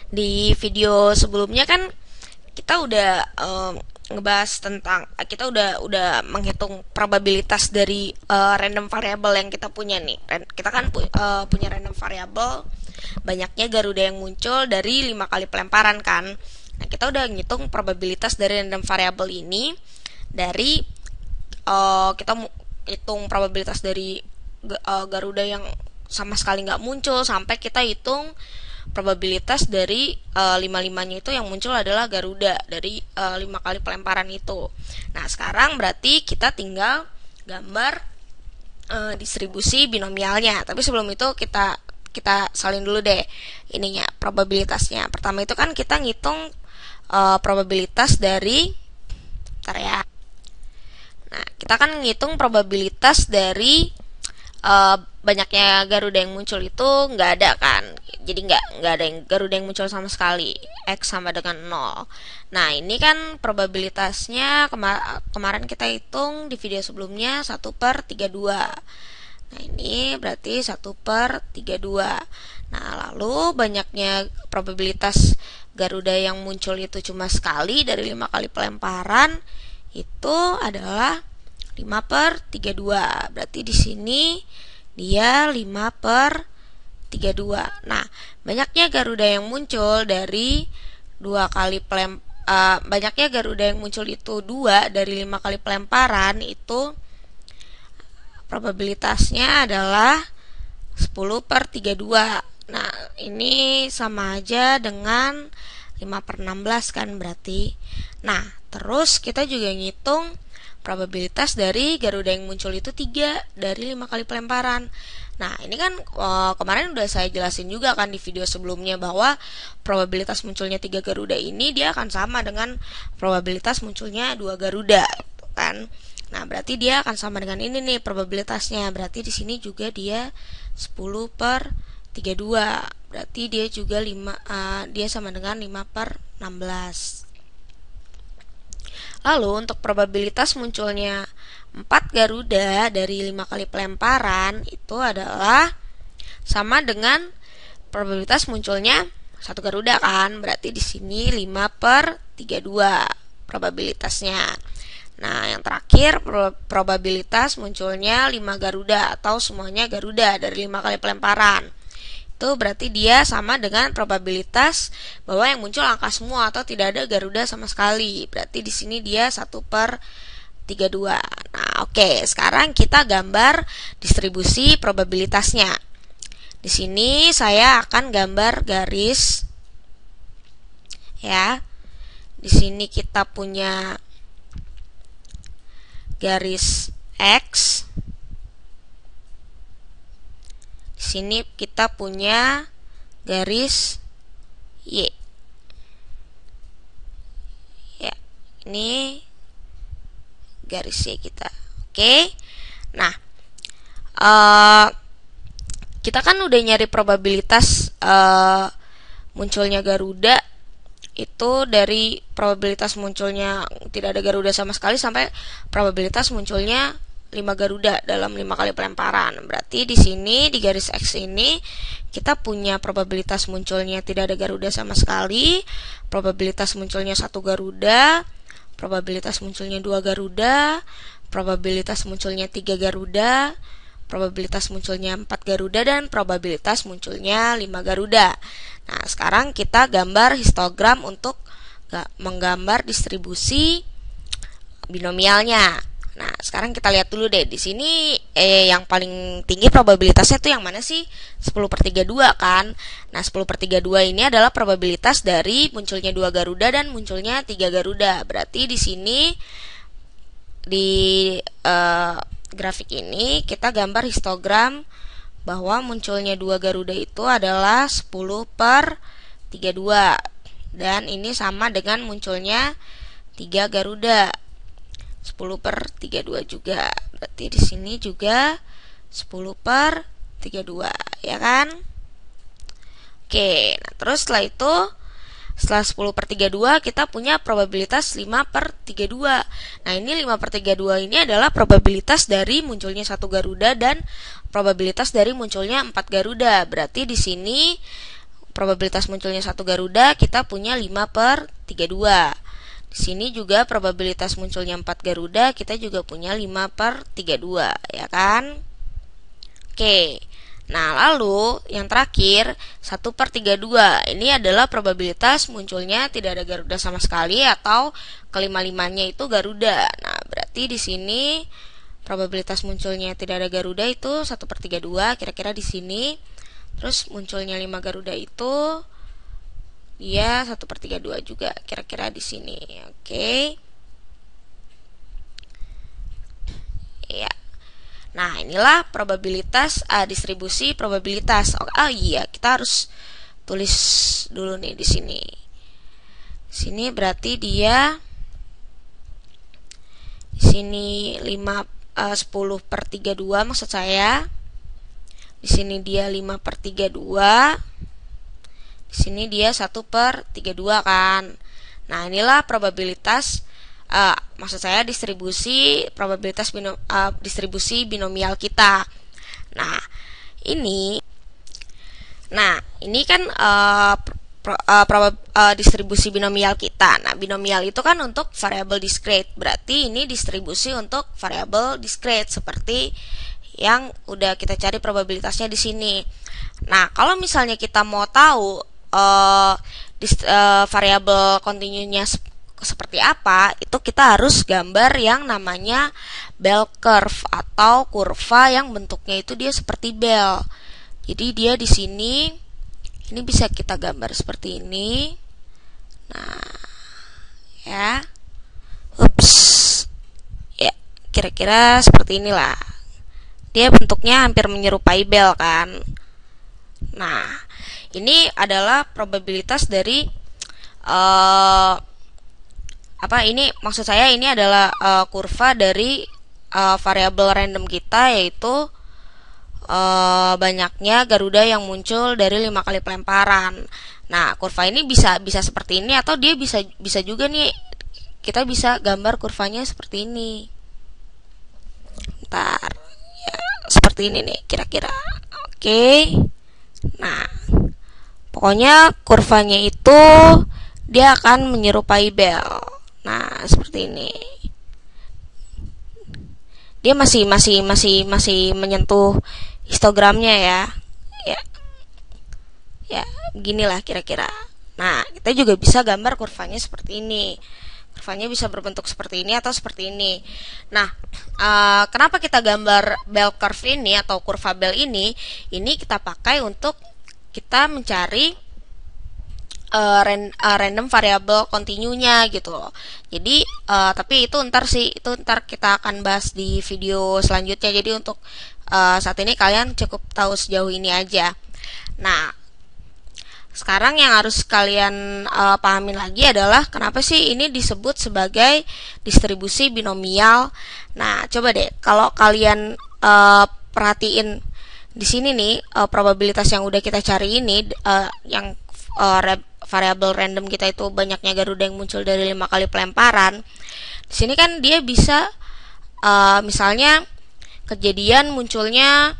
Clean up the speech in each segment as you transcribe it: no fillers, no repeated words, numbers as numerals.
Di video sebelumnya kan kita udah ngebahas tentang kita udah menghitung probabilitas dari random variable yang kita punya nih. Kita kan punya random variable banyaknya Garuda yang muncul dari 5 kali pelemparan kan. Nah, kita udah ngitung probabilitas dari random variable ini dari kita hitung probabilitas dari Garuda yang sama sekali nggak muncul sampai kita hitung probabilitas dari lima-limanya itu yang muncul adalah Garuda dari 5 kali pelemparan itu. Nah, sekarang berarti kita tinggal gambar distribusi binomialnya. Tapi sebelum itu kita salin dulu deh ininya probabilitasnya. Pertama itu kan kita ngitung probabilitas dari Nah, kita kan ngitung probabilitas dari banyaknya Garuda yang muncul itu nggak ada kan, jadi nggak ada yang Garuda yang muncul sama sekali, X sama dengan 0. Nah, ini kan probabilitasnya kemarin kita hitung di video sebelumnya 1/32. Nah, ini berarti 1/32. Nah, lalu banyaknya probabilitas Garuda yang muncul itu cuma sekali dari 5 kali pelemparan itu adalah 5/32. Berarti di sini dia 5/32. Nah, banyaknya Garuda yang muncul dari banyaknya Garuda yang muncul itu 2 dari 5 kali pelemparan itu probabilitasnya adalah 10/32. Nah, ini sama aja dengan 5/16 kan berarti. Nah, terus kita juga ngitung probabilitas dari Garuda yang muncul itu 3 dari 5 kali pelemparan. Nah, ini kan kemarin udah saya jelasin juga kan di video sebelumnya bahwa probabilitas munculnya 3 Garuda ini dia akan sama dengan probabilitas munculnya 2 Garuda gitu kan. Nah, berarti dia akan sama dengan ini nih probabilitasnya. Berarti di sini juga dia 10/32. Berarti dia juga dia sama dengan 5/16. Lalu untuk probabilitas munculnya 4 Garuda dari 5 kali pelemparan itu adalah sama dengan probabilitas munculnya 1 Garuda kan. Berarti di sini 5/32 probabilitasnya. Nah, yang terakhir probabilitas munculnya 5 Garuda atau semuanya Garuda dari 5 kali pelemparan. Itu berarti dia sama dengan probabilitas bahwa yang muncul angka semua atau tidak ada Garuda sama sekali. Berarti di sini dia 1/32. Nah, oke, sekarang kita gambar distribusi probabilitasnya. Di sini saya akan gambar garis ya. Di sini kita punya garis X. Di sini kita punya garis Y. Ya, ini garis Y kita. Oke. Nah, kita kan udah nyari probabilitas munculnya Garuda itu dari probabilitas munculnya tidak ada Garuda sama sekali sampai probabilitas munculnya 5 Garuda dalam 5 kali pelemparan. Berarti di sini di garis X ini kita punya probabilitas munculnya tidak ada Garuda sama sekali, probabilitas munculnya 1 Garuda, probabilitas munculnya 2 Garuda, probabilitas munculnya 3 Garuda, probabilitas munculnya 4 Garuda, dan probabilitas munculnya 5 Garuda. Nah, sekarang kita gambar histogram untuk menggambar distribusi binomialnya. Nah, sekarang kita lihat dulu deh di sini yang paling tinggi probabilitasnya itu yang mana sih? 10/32 kan. Nah, 10/32 ini adalah probabilitas dari munculnya 2 Garuda dan munculnya 3 Garuda. Berarti di sini di grafik ini kita gambar histogram bahwa munculnya 2 Garuda itu adalah 10/32 dan ini sama dengan munculnya 3 Garuda 10/32 juga. Berarti di sini juga 10/32 ya kan? Oke, nah terus setelah 10/32 kita punya probabilitas 5/32. Nah, ini 5/32 ini adalah probabilitas dari munculnya 1 Garuda dan probabilitas dari munculnya 4 Garuda. Berarti di sini probabilitas munculnya satu Garuda kita punya 5/32. Di sini juga probabilitas munculnya 4 Garuda kita juga punya 5/32, ya kan? Oke. Nah, lalu yang terakhir 1/32. Ini adalah probabilitas munculnya tidak ada Garuda sama sekali atau kelima-limanya itu Garuda. Nah, berarti di sini probabilitas munculnya tidak ada Garuda itu 1/32, kira-kira di sini. Terus munculnya 5 Garuda itu dia 1/32 juga, kira-kira di sini. Oke. Ya. Nah, inilah probabilitas distribusi probabilitas. Iya, kita harus tulis dulu nih di sini. Di sini berarti dia di sini 10/32 maksud saya. Di sini dia 5/32. Di sini dia 1/32 kan. Nah, inilah probabilitas maksud saya distribusi probabilitas distribusi binomial kita. Nah, ini kan distribusi binomial kita. Nah, binomial itu kan untuk variabel discrete. Berarti ini distribusi untuk variabel discrete seperti yang udah kita cari probabilitasnya di sini. Nah, kalau misalnya kita mau tahu variabel kontinunya seperti apa, itu kita harus gambar yang namanya bell curve atau kurva yang bentuknya itu dia seperti bell. Jadi dia di sini ini bisa kita gambar seperti ini. Nah, ya. Ya, kira-kira seperti inilah. Dia bentuknya hampir menyerupai bell kan. Nah, ini adalah probabilitas dari ini maksud saya ini adalah kurva dari variabel random kita, yaitu banyaknya Garuda yang muncul dari 5 kali pelemparan. Nah, kurva ini bisa seperti ini, atau dia bisa juga nih kita bisa gambar kurvanya seperti ini. Bentar, ya seperti ini nih kira-kira. Oke. Nah, pokoknya kurvanya itu dia akan menyerupai bell. Nah, seperti ini. Dia masih menyentuh histogramnya ya. Ya, beginilah kira-kira. Nah, kita juga bisa gambar kurvanya seperti ini. Kurvanya bisa berbentuk seperti ini atau seperti ini. Nah, kenapa kita gambar bell curve ini atau kurva bell ini? Ini kita pakai untuk kita mencari random variable continuenya gitu loh. Jadi tapi itu ntar kita akan bahas di video selanjutnya. Jadi untuk saat ini kalian cukup tahu sejauh ini aja. Nah, sekarang yang harus kalian pahamin lagi adalah kenapa sih ini disebut sebagai distribusi binomial. Nah, coba deh kalau kalian perhatiin di sini nih probabilitas yang udah kita cari ini yang variabel random kita itu banyaknya Garuda yang muncul dari 5 kali pelemparan. Di sini kan dia bisa misalnya kejadian munculnya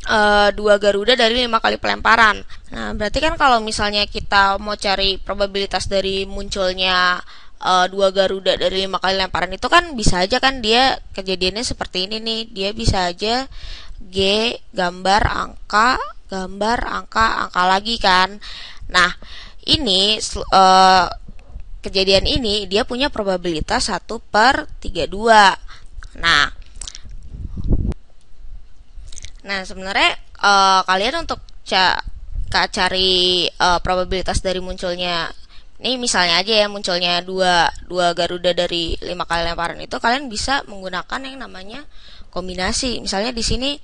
2 Garuda dari 5 kali pelemparan. Nah, berarti kan kalau misalnya kita mau cari probabilitas dari munculnya 2 Garuda dari 5 kali lemparan itu kan bisa aja kan dia kejadiannya seperti ini nih. Dia bisa aja G gambar angka lagi kan. Nah, ini kejadian ini dia punya probabilitas 1/32. Nah, sebenarnya kalian untuk cari probabilitas dari munculnya, ini misalnya aja ya munculnya 2 Garuda dari 5 kali lemparan itu, kalian bisa menggunakan yang namanya kombinasi. Misalnya di sini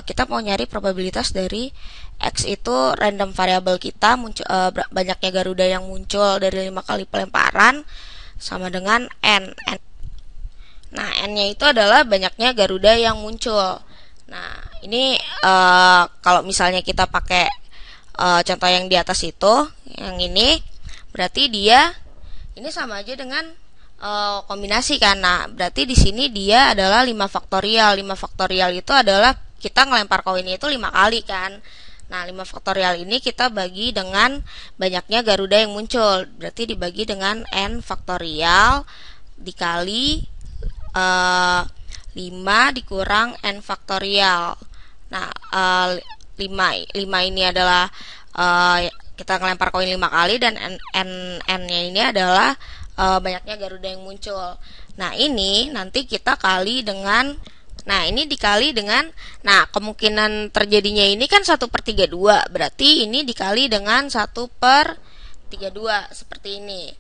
kita mau nyari probabilitas dari X itu random variabel kita banyaknya Garuda yang muncul dari 5 kali pelemparan sama dengan N. Nah, N-nya itu adalah banyaknya Garuda yang muncul. Nah, ini kalau misalnya kita pakai contoh yang di atas itu, yang ini, berarti dia ini sama aja dengan kombinasi kan. Nah, berarti di sini dia adalah 5 faktorial. 5 faktorial itu adalah kita ngelempar koinnya itu 5 kali kan. Nah, 5 faktorial ini kita bagi dengan banyaknya Garuda yang muncul. Berarti dibagi dengan N faktorial dikali 5 dikurang N faktorial. Nah, 5 ini adalah kita ngelempar koin 5 kali, dan N-nya ini adalah banyaknya Garuda yang muncul. Nah, ini nanti kita kali dengan, nah ini dikali dengan, nah kemungkinan terjadinya ini kan 1/32, berarti ini dikali dengan 1/32 seperti ini.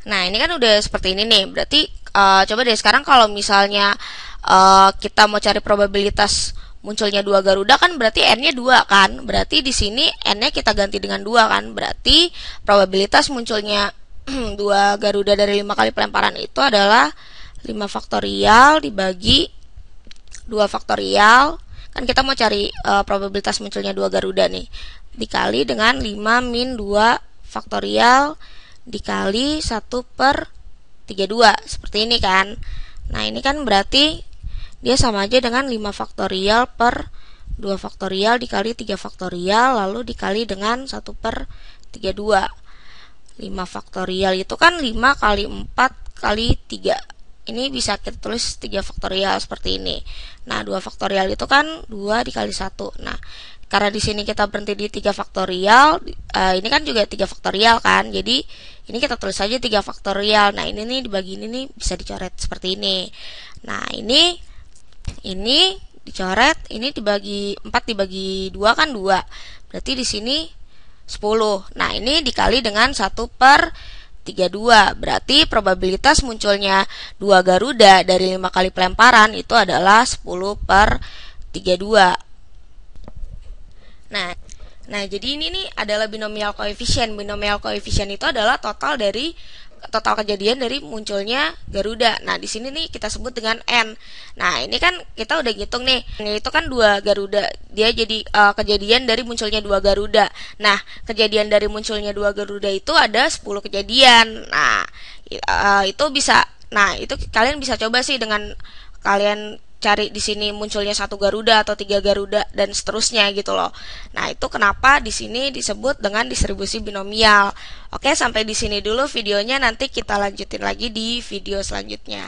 Nah, ini kan udah seperti ini nih, berarti coba deh sekarang kalau misalnya kita mau cari probabilitas munculnya 2 Garuda, kan berarti N-nya 2 kan, berarti di sini N-nya kita ganti dengan 2 kan, berarti probabilitas munculnya 2 Garuda dari 5 kali pelemparan itu adalah 5 faktorial dibagi 2 faktorial, kan kita mau cari probabilitas munculnya 2 Garuda nih, dikali dengan 5 min 2 faktorial dikali 1/32 seperti ini kan. Nah, ini kan berarti dia sama aja dengan 5 faktorial per 2 faktorial dikali 3 faktorial lalu dikali dengan 1/32. 5 faktorial itu kan 5 kali 4 kali 3. Ini bisa kita tulis 3 faktorial seperti ini. Nah, 2 faktorial itu kan 2 dikali 1. Nah, karena di sini kita berhenti di 3 faktorial, ini kan juga 3 faktorial kan. Jadi, ini kita tulis saja 3 faktorial. Nah, ini nih dibagi ini nih bisa dicoret seperti ini. Nah, ini dicoret, ini dibagi 4 dibagi 2 kan 2. Berarti di sini 10. Nah, ini dikali dengan 1/32. Berarti probabilitas munculnya 2 Garuda dari 5 kali pelemparan itu adalah 10/32. Nah, jadi ini nih adalah binomial koefisien. Binomial koefisien itu adalah total kejadian dari munculnya Garuda. Nah, di sini nih kita sebut dengan N. Nah, ini kan kita udah ngitung nih. Ini itu kan 2 Garuda. Dia jadi kejadian dari munculnya 2 Garuda. Nah, kejadian dari munculnya 2 Garuda itu ada 10 kejadian. Nah, itu bisa. Nah, itu kalian bisa coba sih dengan kalian cari di sini munculnya 1 Garuda atau 3 Garuda dan seterusnya gitu loh. Nah, itu kenapa di sini disebut dengan distribusi binomial. Oke, sampai di sini dulu videonya, nanti kita lanjutin lagi di video selanjutnya.